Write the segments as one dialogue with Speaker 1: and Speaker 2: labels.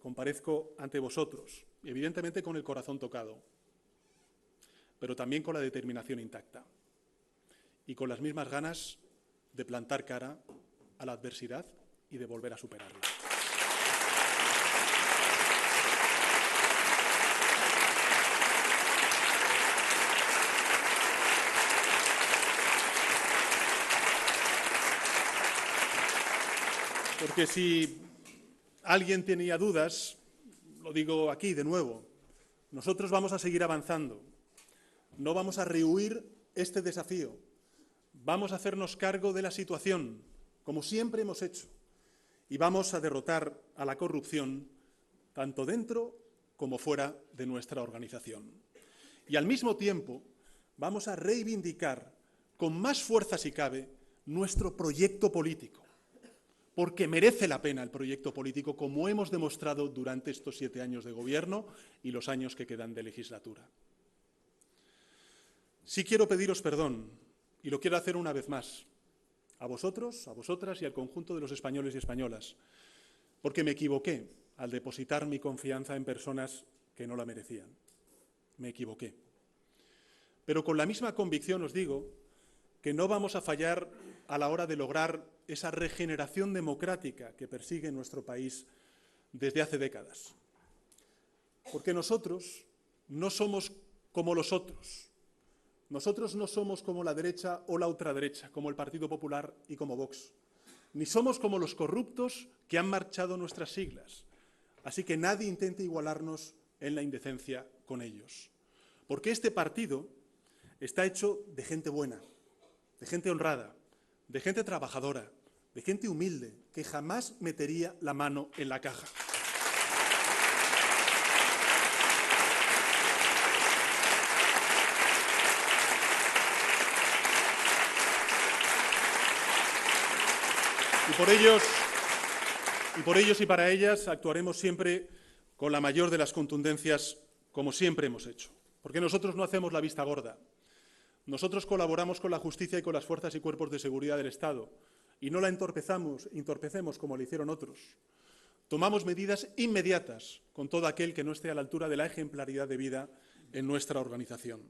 Speaker 1: comparezco ante vosotros, evidentemente con el corazón tocado, pero también con la determinación intacta y con las mismas ganas de plantar cara a la adversidad y de volver a superarla. Porque si alguien tenía dudas, lo digo aquí de nuevo, nosotros vamos a seguir avanzando, no vamos a rehuir este desafío, vamos a hacernos cargo de la situación, como siempre hemos hecho, y vamos a derrotar a la corrupción tanto dentro como fuera de nuestra organización. Y al mismo tiempo vamos a reivindicar con más fuerza, si cabe, nuestro proyecto político, porque merece la pena el proyecto político, como hemos demostrado durante estos 7 años de gobierno y los años que quedan de legislatura. Sí quiero pediros perdón, y lo quiero hacer una vez más, a vosotros, a vosotras y al conjunto de los españoles y españolas, porque me equivoqué al depositar mi confianza en personas que no la merecían. Me equivoqué. Pero con la misma convicción os digo que no vamos a fallar a la hora de lograr esa regeneración democrática que persigue nuestro país desde hace décadas. Porque nosotros no somos como los otros. Nosotros no somos como la derecha o la ultraderecha, como el Partido Popular y como Vox. Ni somos como los corruptos que han marchado nuestras siglas. Así que nadie intente igualarnos en la indecencia con ellos. Porque este partido está hecho de gente buena, de gente honrada, de gente trabajadora, de gente humilde, que jamás metería la mano en la caja. Y por ellos y para ellas actuaremos siempre con la mayor de las contundencias, como siempre hemos hecho. Porque nosotros no hacemos la vista gorda. Nosotros colaboramos con la justicia y con las fuerzas y cuerpos de seguridad del Estado y no la entorpecemos como lo hicieron otros. Tomamos medidas inmediatas con todo aquel que no esté a la altura de la ejemplaridad de vida en nuestra organización.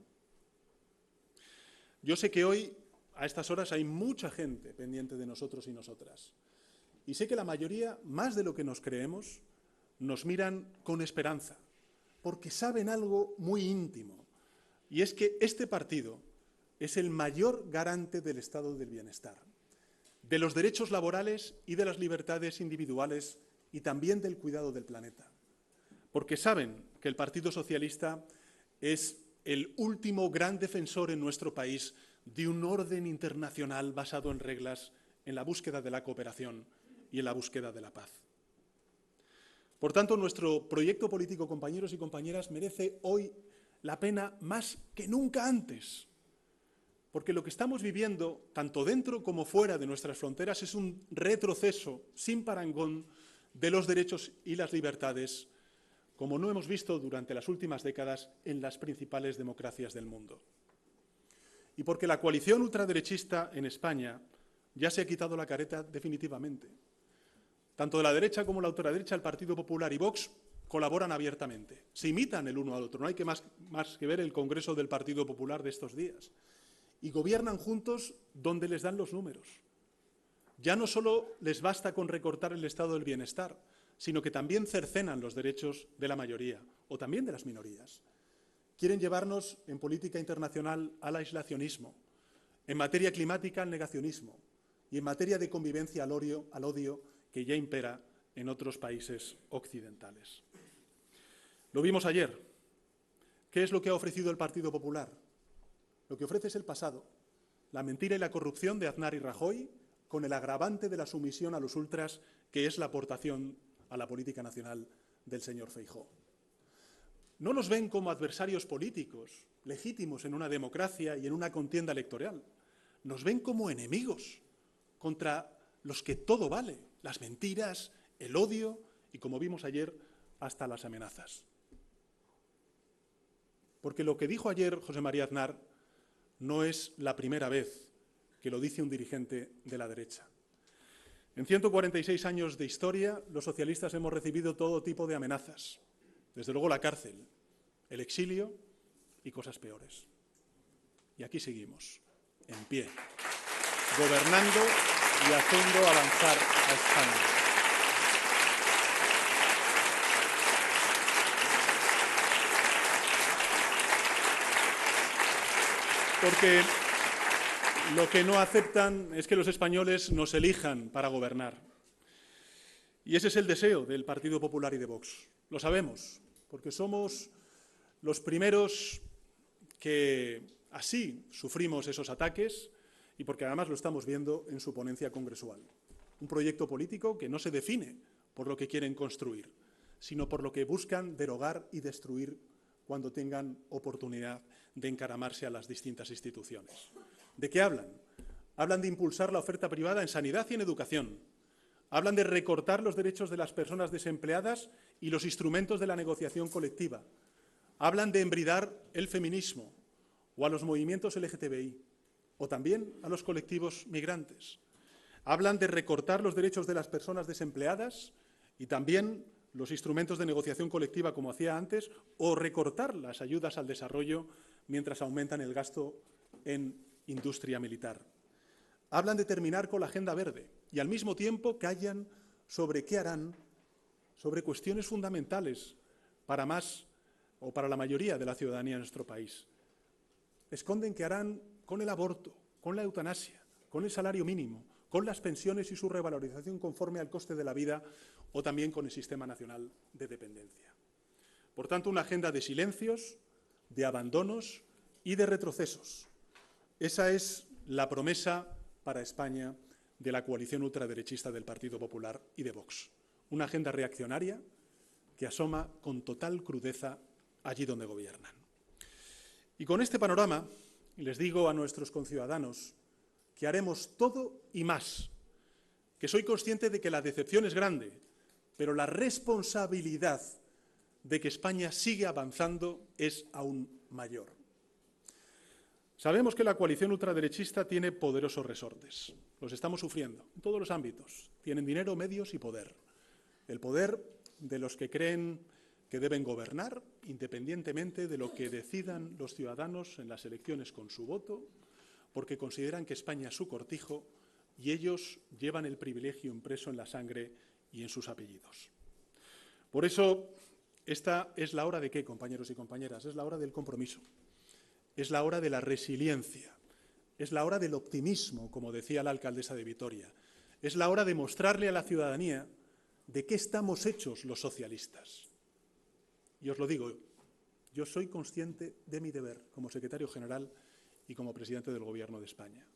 Speaker 1: Yo sé que hoy, a estas horas, hay mucha gente pendiente de nosotros y nosotras. Y sé que la mayoría, más de lo que nos creemos, nos miran con esperanza, porque saben algo muy íntimo, y es que este partido es el mayor garante del estado del bienestar, de los derechos laborales y de las libertades individuales y también del cuidado del planeta. Porque saben que el Partido Socialista es el último gran defensor en nuestro país de un orden internacional basado en reglas, en la búsqueda de la cooperación y en la búsqueda de la paz. Por tanto, nuestro proyecto político, compañeros y compañeras, merece hoy la pena más que nunca antes. Porque lo que estamos viviendo, tanto dentro como fuera de nuestras fronteras, es un retroceso sin parangón de los derechos y las libertades, como no hemos visto durante las últimas décadas en las principales democracias del mundo. Y porque la coalición ultraderechista en España ya se ha quitado la careta definitivamente. Tanto de la derecha como la ultraderecha, el Partido Popular y Vox colaboran abiertamente. Se imitan el uno al otro. No hay que más que ver el Congreso del Partido Popular de estos días. Y gobiernan juntos donde les dan los números. Ya no solo les basta con recortar el estado del bienestar, sino que también cercenan los derechos de la mayoría o también de las minorías. Quieren llevarnos en política internacional al aislacionismo, en materia climática al negacionismo y en materia de convivencia al odio que ya impera en otros países occidentales. Lo vimos ayer. ¿Qué es lo que ha ofrecido el Partido Popular? Lo que ofrece es el pasado, la mentira y la corrupción de Aznar y Rajoy, con el agravante de la sumisión a los ultras, que es la aportación a la política nacional del señor Feijóo. No nos ven como adversarios políticos, legítimos en una democracia y en una contienda electoral. Nos ven como enemigos, contra los que todo vale, las mentiras, el odio y, como vimos ayer, hasta las amenazas. Porque lo que dijo ayer José María Aznar no es la primera vez que lo dice un dirigente de la derecha. En 146 años de historia, los socialistas hemos recibido todo tipo de amenazas. Desde luego la cárcel, el exilio y cosas peores. Y aquí seguimos, en pie, gobernando y haciendo avanzar a España. Porque lo que no aceptan es que los españoles nos elijan para gobernar. Y ese es el deseo del Partido Popular y de Vox. Lo sabemos, porque somos los primeros que así sufrimos esos ataques y porque además lo estamos viendo en su ponencia congresual. Un proyecto político que no se define por lo que quieren construir, sino por lo que buscan derogar y destruir cuando tengan oportunidad de encaramarse a las distintas instituciones. ¿De qué hablan? Hablan de impulsar la oferta privada en sanidad y en educación. Hablan de recortar los derechos de las personas desempleadas y los instrumentos de la negociación colectiva. Hablan de embridar el feminismo o a los movimientos LGTBI o también a los colectivos migrantes. Hablan de recortar los derechos de las personas desempleadas y también los instrumentos de negociación colectiva, como hacía antes, o recortar las ayudas al desarrollo mientras aumentan el gasto en industria militar. Hablan de terminar con la agenda verde y al mismo tiempo callan sobre qué harán sobre cuestiones fundamentales para más o para la mayoría de la ciudadanía de nuestro país. Esconden qué harán con el aborto, con la eutanasia, con el salario mínimo, con las pensiones y su revalorización conforme al coste de la vida o también con el Sistema Nacional de Dependencia. Por tanto, una agenda de silencios, de abandonos y de retrocesos. Esa es la promesa para España de la coalición ultraderechista del Partido Popular y de Vox. Una agenda reaccionaria que asoma con total crudeza allí donde gobiernan. Y con este panorama les digo a nuestros conciudadanos que haremos todo y más, que soy consciente de que la decepción es grande, pero la responsabilidad de que España sigue avanzando es aún mayor. Sabemos que la coalición ultraderechista tiene poderosos resortes. Los estamos sufriendo en todos los ámbitos. Tienen dinero, medios y poder. El poder de los que creen que deben gobernar independientemente de lo que decidan los ciudadanos en las elecciones con su voto, porque consideran que España es su cortijo y ellos llevan el privilegio impreso en la sangre y en sus apellidos. Por eso, esta es la hora de qué, compañeros y compañeras, es la hora del compromiso. Es la hora de la resiliencia, es la hora del optimismo, como decía la alcaldesa de Vitoria. Es la hora de mostrarle a la ciudadanía de qué estamos hechos los socialistas. Y os lo digo, yo soy consciente de mi deber como secretario general y como presidente del Gobierno de España.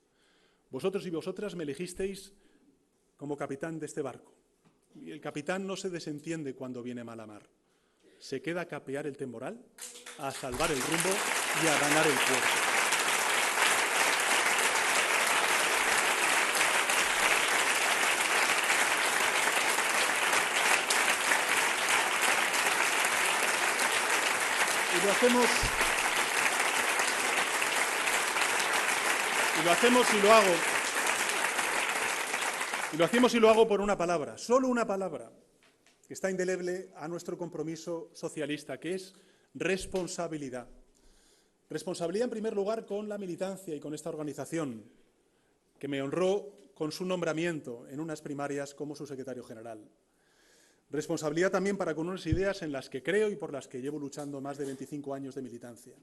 Speaker 1: Vosotros y vosotras me elegisteis como capitán de este barco. Y el capitán no se desentiende cuando viene mala mar. Se queda a capear el temporal, a salvar el rumbo y a ganar el puerto. Y lo hacemos y lo hago por una palabra, solo una palabra, que está indeleble a nuestro compromiso socialista, que es responsabilidad. Responsabilidad, en primer lugar, con la militancia y con esta organización, que me honró con su nombramiento en unas primarias como su secretario general. Responsabilidad también para con unas ideas en las que creo y por las que llevo luchando más de 25 años de militancia.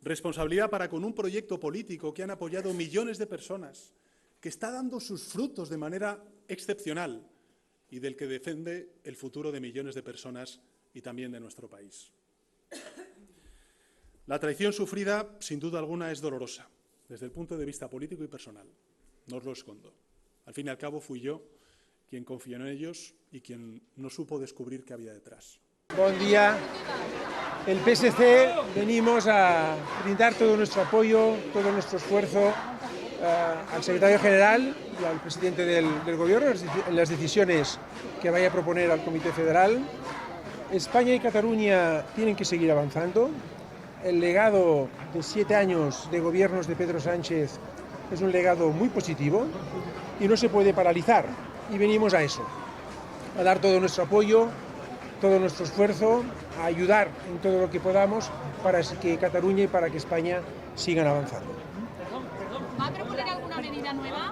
Speaker 1: Responsabilidad para con un proyecto político que han apoyado millones de personas, que está dando sus frutos de manera excepcional y del que defiende el futuro de millones de personas y también de nuestro país. La traición sufrida, sin duda alguna, es dolorosa, desde el punto de vista político y personal. No os lo escondo. Al fin y al cabo, fui yo quien confió en ellos y quien no supo descubrir qué había detrás.
Speaker 2: Buen día. El PSC venimos a brindar todo nuestro apoyo, todo nuestro esfuerzo al secretario general y al presidente del Gobierno en las decisiones que vaya a proponer al Comité Federal. España y Cataluña tienen que seguir avanzando. El legado de 7 años de gobiernos de Pedro Sánchez es un legado muy positivo y no se puede paralizar. y venimos a eso, a dar todo nuestro apoyo, todo nuestro esfuerzo, a ayudar en todo lo que podamos para que Cataluña y para que España sigan avanzando.
Speaker 3: ¿Va a proponer alguna medida nueva?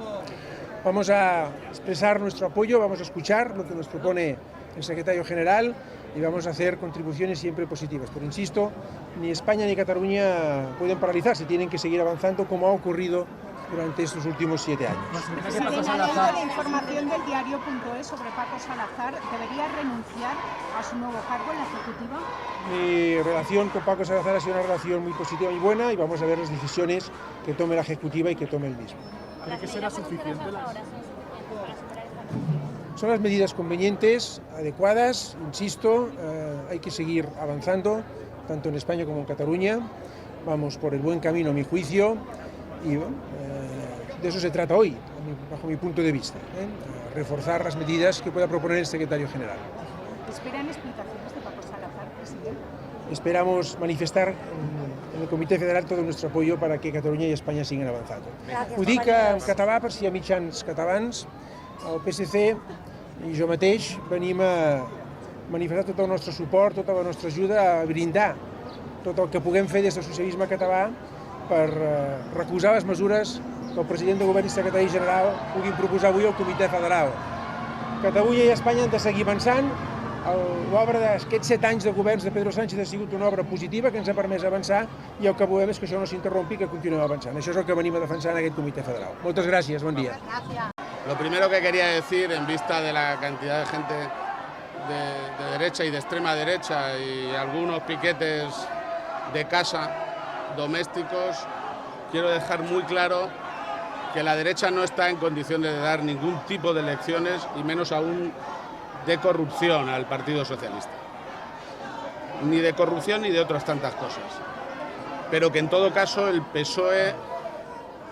Speaker 2: Vamos a expresar nuestro apoyo, vamos a escuchar lo que nos propone el secretario general y vamos a hacer contribuciones siempre positivas. Pero insisto, ni España ni Cataluña pueden paralizarse, tienen que seguir avanzando como ha ocurrido durante estos últimos 7 años.
Speaker 4: En la línea de información del diario.es sobre Paco Salazar, ¿debería renunciar a su nuevo cargo en la Ejecutiva?
Speaker 2: Mi relación con Paco Salazar ha sido una relación muy positiva y buena y vamos a ver las decisiones que tome la Ejecutiva y que tome él mismo.
Speaker 5: ¿Cree que será suficiente?
Speaker 2: Son las medidas convenientes, adecuadas, insisto, hay que seguir avanzando, tanto en España como en Cataluña. Vamos por el buen camino, a mi juicio, y de eso se trata hoy, bajo mi punto de vista, reforzar las medidas que pueda proponer el secretario general.
Speaker 4: ¿Esperan explicaciones de Paco Salazar, presidente?
Speaker 2: Esperamos manifestar en el Comitè Federal tot el nostre apoyo para que Catalunya i Espanya siguin avançant. Ho dic en català per si hi ha mitjans catalans. El PSC i jo mateix venim a manifestar tot el nostre suport, tota la nostra ajuda a brindar tot el que puguem fer des del socialisme català per recolzar les mesures que el president del govern i secretari general puguin proposar avui al Comitè Federal. Catalunya i Espanya han de seguir avançant. L'obra d'aquests 7 anys de governs de Pedro Sánchez ha sigut una obra positiva que ens ha permès avançar i el que volem és que això no s'interrompi i que continuem avançant. Això és el que venim a defensar en aquest Comitè Federal. Moltes gràcies, bon dia.
Speaker 6: Lo primero que quería decir, en vista de la cantidad de gente de derecha y de extrema derecha y algunos piquetes de casa domésticos, quiero dejar muy claro que la derecha no está en condiciones de dar ningún tipo de lecciones y menos aún de corrupción al Partido Socialista. Ni de corrupción ni de otras tantas cosas. Pero que en todo caso el PSOE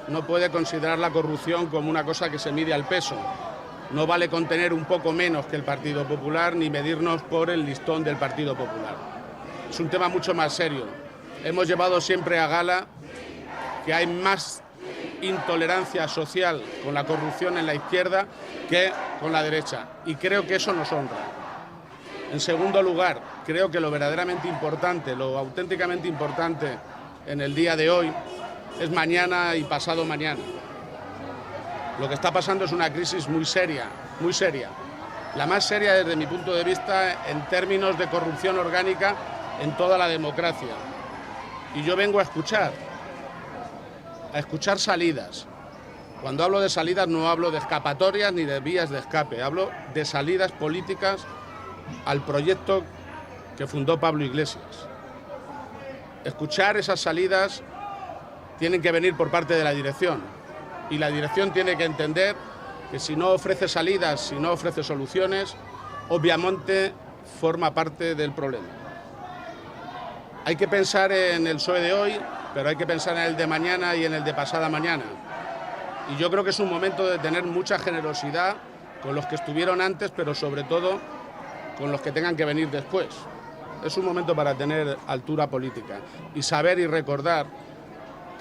Speaker 6: no puede considerar la corrupción como una cosa que se mide al peso. No vale contener un poco menos que el Partido Popular ni medirnos por el listón del Partido Popular. Es un tema mucho más serio. Hemos llevado siempre a gala que hay más intolerancia social con la corrupción en la izquierda que con la derecha, y creo que eso nos honra. En segundo lugar, creo que lo verdaderamente importante, lo auténticamente importante en el día de hoy es mañana y pasado mañana. Lo que está pasando es una crisis muy seria, la más seria desde mi punto de vista en términos de corrupción orgánica en toda la democracia. Y yo vengo a escuchar salidas. Cuando hablo de salidas no hablo de escapatorias ni de vías de escape, hablo de salidas políticas al proyecto que fundó Pablo Iglesias. Escuchar esas salidas tienen que venir por parte de la dirección y la dirección tiene que entender que si no ofrece salidas, si no ofrece soluciones, obviamente forma parte del problema. Hay que pensar en el PSOE de hoy, pero hay que pensar en el de mañana y en el de pasada mañana. Y yo creo que es un momento de tener mucha generosidad con los que estuvieron antes, pero sobre todo con los que tengan que venir después. Es un momento para tener altura política y saber y recordar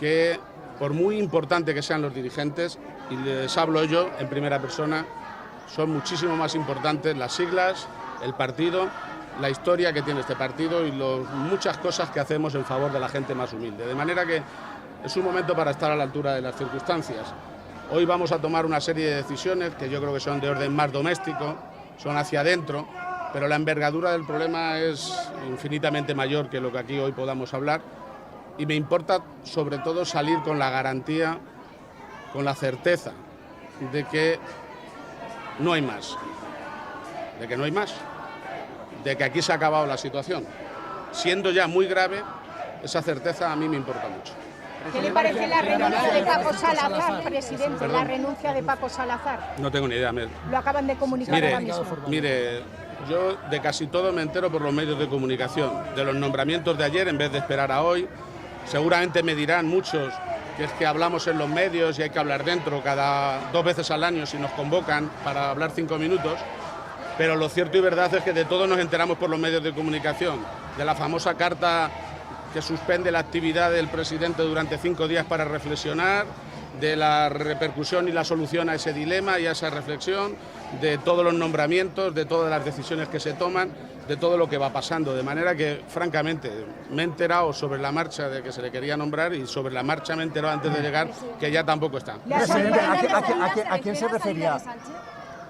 Speaker 6: que, por muy importante que sean los dirigentes, y les hablo yo en primera persona, son muchísimo más importantes las siglas, el partido, la historia que tiene este partido y muchas cosas que hacemos en favor de la gente más humilde. De manera que es un momento para estar a la altura de las circunstancias. Hoy vamos a tomar una serie de decisiones que yo creo que son de orden más doméstico, son hacia adentro, pero la envergadura del problema es infinitamente mayor que lo que aquí hoy podamos hablar y me importa sobre todo salir con la garantía, con la certeza de que no hay más, de que aquí se ha acabado la situación. Siendo ya muy grave, esa certeza a mí me importa mucho.
Speaker 4: ¿Qué le parece la renuncia de Paco Salazar, presidente? ¿Perdón? La renuncia de Paco Salazar.
Speaker 6: No tengo ni idea.
Speaker 4: Lo acaban de comunicar ahora mismo.
Speaker 6: Mire, yo de casi todo me entero por los medios de comunicación. De los nombramientos de ayer, en vez de esperar a hoy, seguramente me dirán muchos que es que hablamos en los medios y hay que hablar dentro cada 2 veces al año si nos convocan para hablar 5 minutos. Pero lo cierto y verdad es que de todo nos enteramos por los medios de comunicación. De la famosa carta que suspende la actividad del presidente durante 5 días para reflexionar, de la repercusión y la solución a ese dilema y a esa reflexión, de todos los nombramientos, de todas las decisiones que se toman, de todo lo que va pasando. De manera que, francamente, me he enterado sobre la marcha de que se le quería nombrar y sobre la marcha me he enterado antes de llegar que ya tampoco está.
Speaker 5: Presidente, ¿a quién se refería?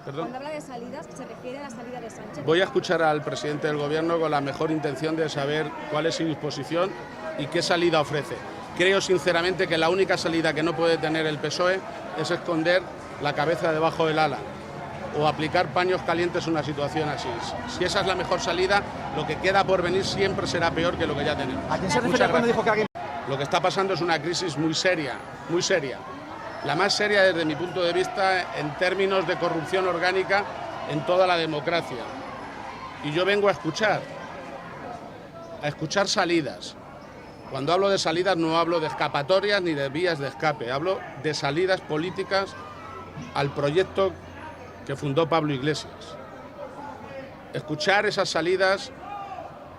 Speaker 6: ¿Perdón?
Speaker 5: Cuando habla de salidas, ¿se refiere a la salida de Sánchez?
Speaker 6: Voy a escuchar al presidente del Gobierno con la mejor intención de saber cuál es su disposición y qué salida ofrece. Creo sinceramente que la única salida que no puede tener el PSOE es esconder la cabeza debajo del ala o aplicar paños calientes en una situación así. Si esa es la mejor salida, lo que queda por venir siempre será peor que lo que ya tenemos.
Speaker 7: ¿A quién se refería cuando dijo que alguien?
Speaker 6: Lo que está pasando es una crisis muy seria, muy seria. La más seria desde mi punto de vista en términos de corrupción orgánica en toda la democracia. Y yo vengo a escuchar salidas. Cuando hablo de salidas no hablo de escapatorias ni de vías de escape, hablo de salidas políticas al proyecto que fundó Pablo Iglesias. Escuchar esas salidas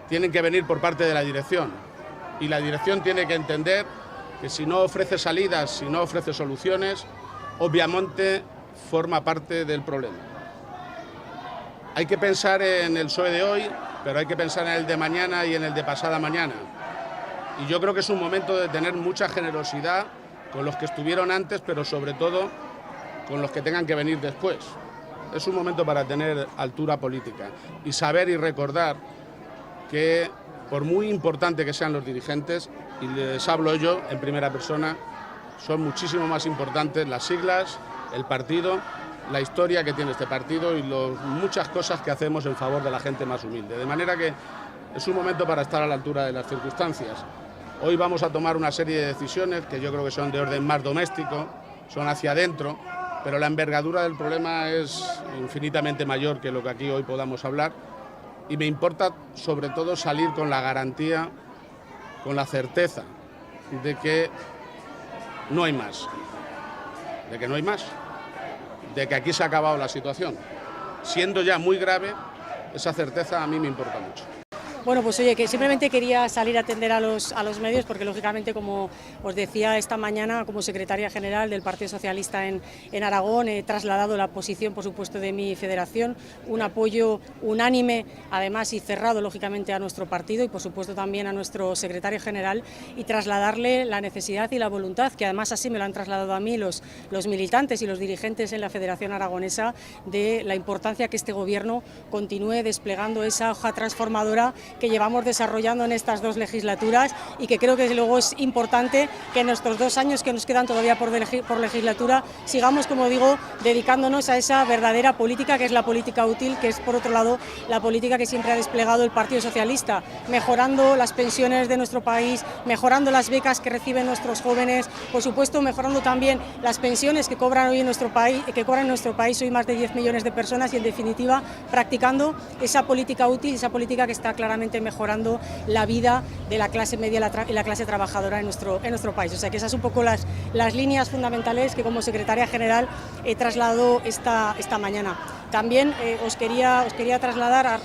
Speaker 6: tienen que venir por parte de la dirección y la dirección tiene que entender que si no ofrece salidas, si no ofrece soluciones, obviamente forma parte del problema. Hay que pensar en el PSOE de hoy, pero hay que pensar en el de mañana y en el de pasada mañana. Y yo creo que es un momento de tener mucha generosidad con los que estuvieron antes, pero sobre todo con los que tengan que venir después. Es un momento para tener altura política y saber y recordar que, por muy importante que sean los dirigentes, y les hablo yo en primera persona, son muchísimo más importantes las siglas, el partido, la historia que tiene este partido y muchas cosas que hacemos en favor de la gente más humilde. De manera que es un momento para estar a la altura de las circunstancias. Hoy vamos a tomar una serie de decisiones que yo creo que son de orden más doméstico, son hacia adentro, pero la envergadura del problema es infinitamente mayor que lo que aquí hoy podamos hablar y me importa sobre todo salir con la garantía, con la certeza de que no hay más, de que aquí se ha acabado la situación. Siendo ya muy grave, esa certeza a mí me importa mucho.
Speaker 8: Bueno, pues oye, que simplemente quería salir a atender a los medios porque lógicamente, como os decía esta mañana, como secretaria general del Partido Socialista en Aragón, he trasladado la posición, por supuesto, de mi federación, un apoyo unánime, además, y cerrado, lógicamente, a nuestro partido y, por supuesto, también a nuestro secretario general y trasladarle la necesidad y la voluntad, que además así me lo han trasladado a mí los militantes y los dirigentes en la Federación Aragonesa, de la importancia que este Gobierno continúe desplegando esa hoja transformadora que llevamos desarrollando en estas 2 legislaturas y que creo que desde luego es importante que en estos 2 años que nos quedan todavía por legislatura sigamos, como digo, dedicándonos a esa verdadera política que es la política útil, que es por otro lado la política que siempre ha desplegado el Partido Socialista, mejorando las pensiones de nuestro país, mejorando las becas que reciben nuestros jóvenes, por supuesto mejorando también las pensiones que cobran hoy en nuestro país hoy más de 10 millones de personas y en definitiva practicando esa política útil, esa política que está claramente mejorando la vida de la clase media y la clase trabajadora en nuestro país. O sea que esas son un poco las líneas fundamentales que como secretaria general he trasladado esta mañana. También os quería trasladar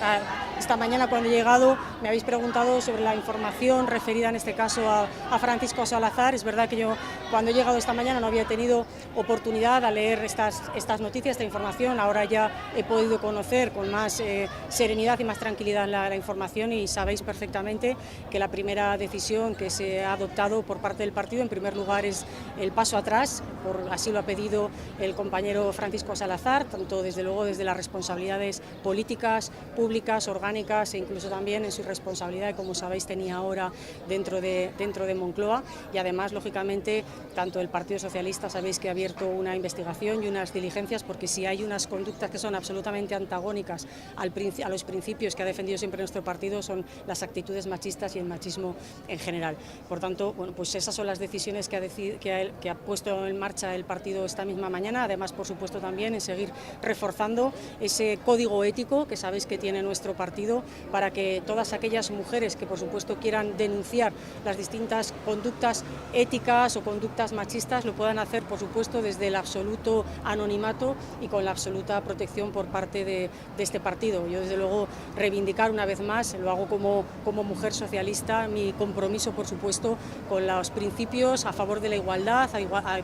Speaker 8: esta mañana cuando he llegado, me habéis preguntado sobre la información referida en este caso a Francisco Salazar. Es verdad que yo cuando he llegado esta mañana no había tenido oportunidad a leer estas noticias, esta información. Ahora ya he podido conocer con más serenidad y más tranquilidad la información y sabéis perfectamente que la primera decisión que se ha adoptado por parte del partido en primer lugar es el paso atrás, así lo ha pedido el compañero Francisco Salazar, tanto desde luego desde las responsabilidades políticas, públicas, orgánicas e incluso también en su responsabilidad que, como sabéis, tenía ahora dentro de Moncloa y además, lógicamente, tanto el Partido Socialista sabéis que ha abierto una investigación y unas diligencias porque si hay unas conductas que son absolutamente antagónicas a los principios que ha defendido siempre nuestro partido son las actitudes machistas y el machismo en general. Por tanto, bueno, pues esas son las decisiones que ha puesto en marcha el partido esta misma mañana, además, por supuesto, también en seguir reforzando ese código ético que sabéis que tiene nuestro partido partido para que todas aquellas mujeres que por supuesto quieran denunciar las distintas conductas éticas o conductas machistas lo puedan hacer por supuesto desde el absoluto anonimato y con la absoluta protección por parte de este partido. Yo desde luego reivindicar una vez más, lo hago como mujer socialista, mi compromiso por supuesto con los principios a favor de la igualdad,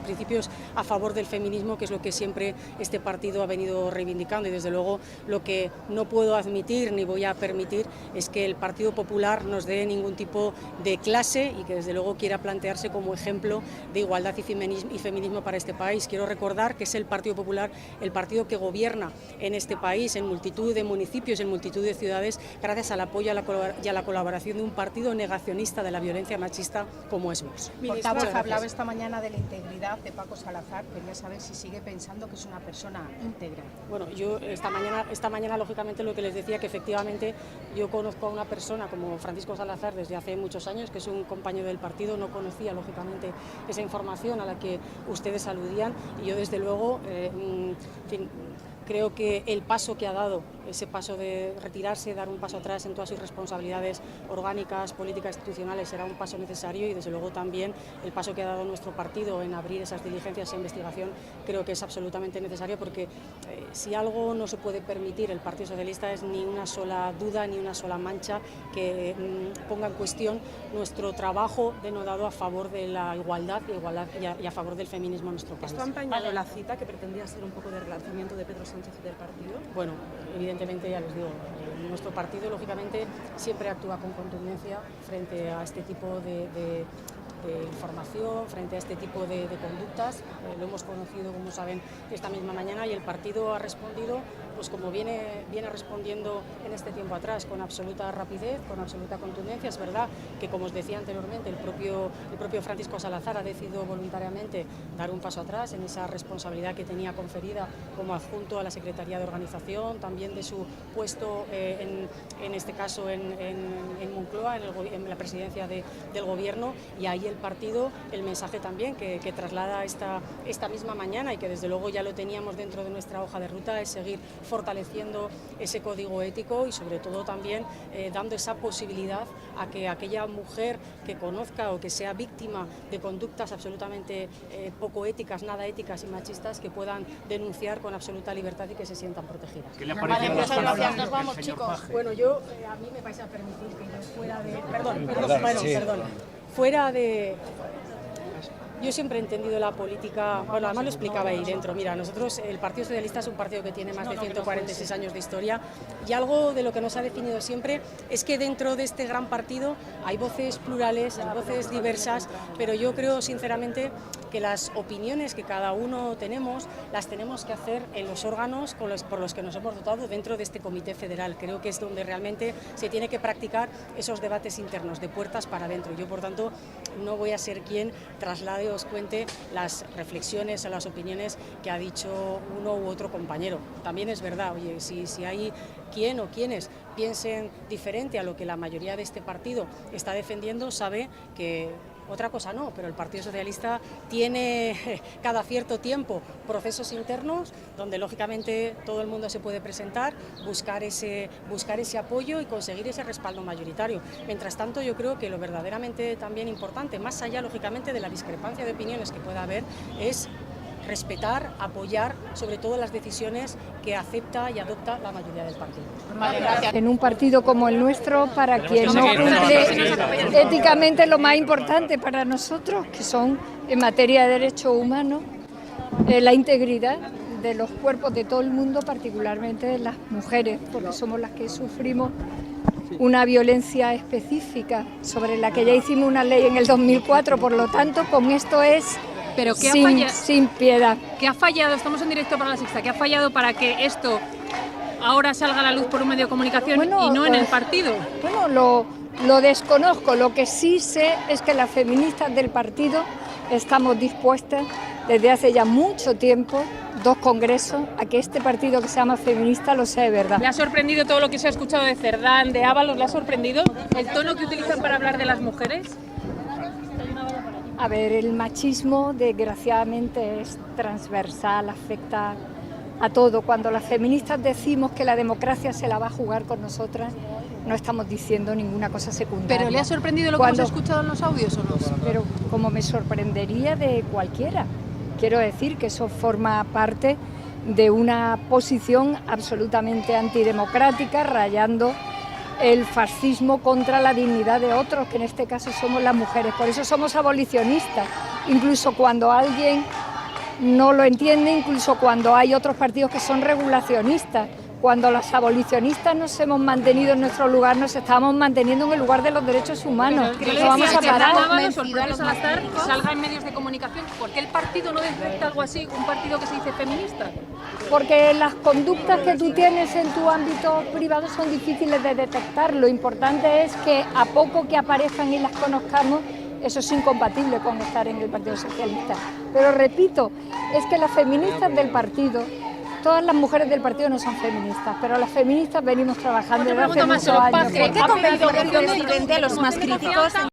Speaker 8: principios a favor del feminismo, que es lo que siempre este partido ha venido reivindicando, y desde luego lo que no puedo admitir ni voy a permitir es que el Partido Popular nos dé ningún tipo de clase y que desde luego quiera plantearse como ejemplo de igualdad y feminismo para este país. Quiero recordar que es el Partido Popular el partido que gobierna en este país en multitud de municipios, en multitud de ciudades, gracias al apoyo y a la colaboración de un partido negacionista de la violencia machista como es Vox.
Speaker 4: Portavoz, hablaba esta mañana de la integridad de Paco Salazar. Quería saber si sigue pensando que es una persona íntegra.
Speaker 8: Bueno, yo esta mañana lógicamente lo que les decía, que efectivamente yo conozco a una persona como Francisco Salazar desde hace muchos años, que es un compañero del partido, no conocía lógicamente esa información a la que ustedes aludían, y yo desde luego, en fin, creo que el paso que ha dado, ese paso de retirarse, dar un paso atrás en todas sus responsabilidades orgánicas, políticas, institucionales, será un paso necesario, y desde luego también el paso que ha dado nuestro partido en abrir esas diligencias e investigación creo que es absolutamente necesario, porque si algo no se puede permitir el Partido Socialista es ni una sola duda ni una sola mancha que ponga en cuestión nuestro trabajo denodado a favor de la igualdad y a favor del feminismo en nuestro país.
Speaker 7: ¿Esto ha empañado la cita que pretendía ser un poco de relanzamiento de Pedro Sánchez y del partido?
Speaker 8: Bueno, evidentemente, ya les digo, nuestro partido lógicamente siempre actúa con contundencia frente a este tipo de información, frente a este tipo de conductas. Lo hemos conocido, como saben, esta misma mañana, y el partido ha respondido pues como viene respondiendo en este tiempo atrás, con absoluta rapidez, con absoluta contundencia. Es verdad que, como os decía anteriormente, el propio Francisco Salazar ha decidido voluntariamente dar un paso atrás en esa responsabilidad que tenía conferida como adjunto a la Secretaría de Organización, también de su puesto en este caso en Moncloa, en la presidencia del Gobierno, y ahí el partido, el mensaje también que traslada esta misma mañana, y que desde luego ya lo teníamos dentro de nuestra hoja de ruta, es seguir fortaleciendo ese código ético y sobre todo también dando esa posibilidad a que aquella mujer que conozca o que sea víctima de conductas absolutamente poco éticas, nada éticas y machistas, que puedan denunciar con absoluta libertad y que se sientan protegidas.
Speaker 3: ¿Qué le parece muchas gracias, nos vamos, chicos.
Speaker 8: Bueno, yo, a mí me vais a permitir que yo fuera de... Yo siempre he entendido la política, bueno, además lo explicaba ahí dentro. Mira, nosotros, el Partido Socialista es un partido que tiene más de 146 años de historia, y algo de lo que nos ha definido siempre es que dentro de este gran partido hay voces plurales, hay voces diversas, pero yo creo sinceramente que las opiniones que cada uno tenemos las tenemos que hacer en los órganos por los que nos hemos dotado dentro de este Comité Federal. Creo que es donde realmente se tiene que practicar esos debates internos, de puertas para adentro. Yo, por tanto, no voy a ser quien traslade os cuente las reflexiones o las opiniones que ha dicho uno u otro compañero. También es verdad, oye, si hay quien o quienes piensen diferente a lo que la mayoría de este partido está defendiendo, sabe que otra cosa no, pero el Partido Socialista tiene cada cierto tiempo procesos internos donde lógicamente todo el mundo se puede presentar, buscar ese apoyo y conseguir ese respaldo mayoritario. Mientras tanto, yo creo que lo verdaderamente también importante, más allá lógicamente de la discrepancia de opiniones que pueda haber, es respetar, apoyar sobre todo las decisiones que acepta y adopta la mayoría del partido.
Speaker 3: Vale, gracias.
Speaker 9: En un partido como el nuestro, para quien no cumple éticamente lo más importante para nosotros, que son en materia de derechos humanos, la integridad de los cuerpos de todo el mundo, particularmente de las mujeres, porque somos las que sufrimos una violencia específica sobre la que ya hicimos una ley en el 2004, por lo tanto, con esto es...
Speaker 3: Pero ¿qué
Speaker 9: sin piedad.
Speaker 3: ¿Qué ha fallado? Estamos en directo para La Sexta. ¿Qué ha fallado para que esto ahora salga a la luz por un medio de comunicación y no en el partido?
Speaker 9: Bueno, lo desconozco. Lo que sí sé es que las feministas del partido estamos dispuestas desde hace ya mucho tiempo, 2 congresos, a que este partido que se llama feminista lo sea de verdad.
Speaker 3: ¿Le ha sorprendido todo lo que se ha escuchado de Cerdán, de Ábalos? ¿Le ha sorprendido el tono que utilizan para hablar de las mujeres?
Speaker 9: A ver, el machismo desgraciadamente es transversal, afecta a todo. Cuando las feministas decimos que la democracia se la va a jugar con nosotras, no estamos diciendo ninguna cosa secundaria.
Speaker 3: ¿Pero le ha sorprendido lo que hemos escuchado en los audios o no?
Speaker 9: Pero como me sorprendería de cualquiera. Quiero decir que eso forma parte de una posición absolutamente antidemocrática, rayando el fascismo contra la dignidad de otros, que en este caso somos las mujeres. Por eso somos abolicionistas, incluso cuando alguien no lo entiende, incluso cuando hay otros partidos que son regulacionistas. Cuando los abolicionistas nos hemos mantenido en nuestro lugar, nos estamos manteniendo en el lugar de los derechos humanos.
Speaker 3: No vamos a parar. Salazar salga en medios de comunicación. ¿Por qué el partido no detecta algo así, un partido que se dice feminista?
Speaker 9: Porque las conductas que tú tienes en tu ámbito privado son difíciles de detectar. Lo importante es que a poco que aparezcan y las conozcamos, eso es incompatible con estar en el Partido Socialista. Pero repito, es que las feministas del partido, todas las mujeres del partido no son feministas, pero las feministas venimos trabajando desde hace muchos años.
Speaker 5: ¿Cree que ha convencido el presidente a los más críticos?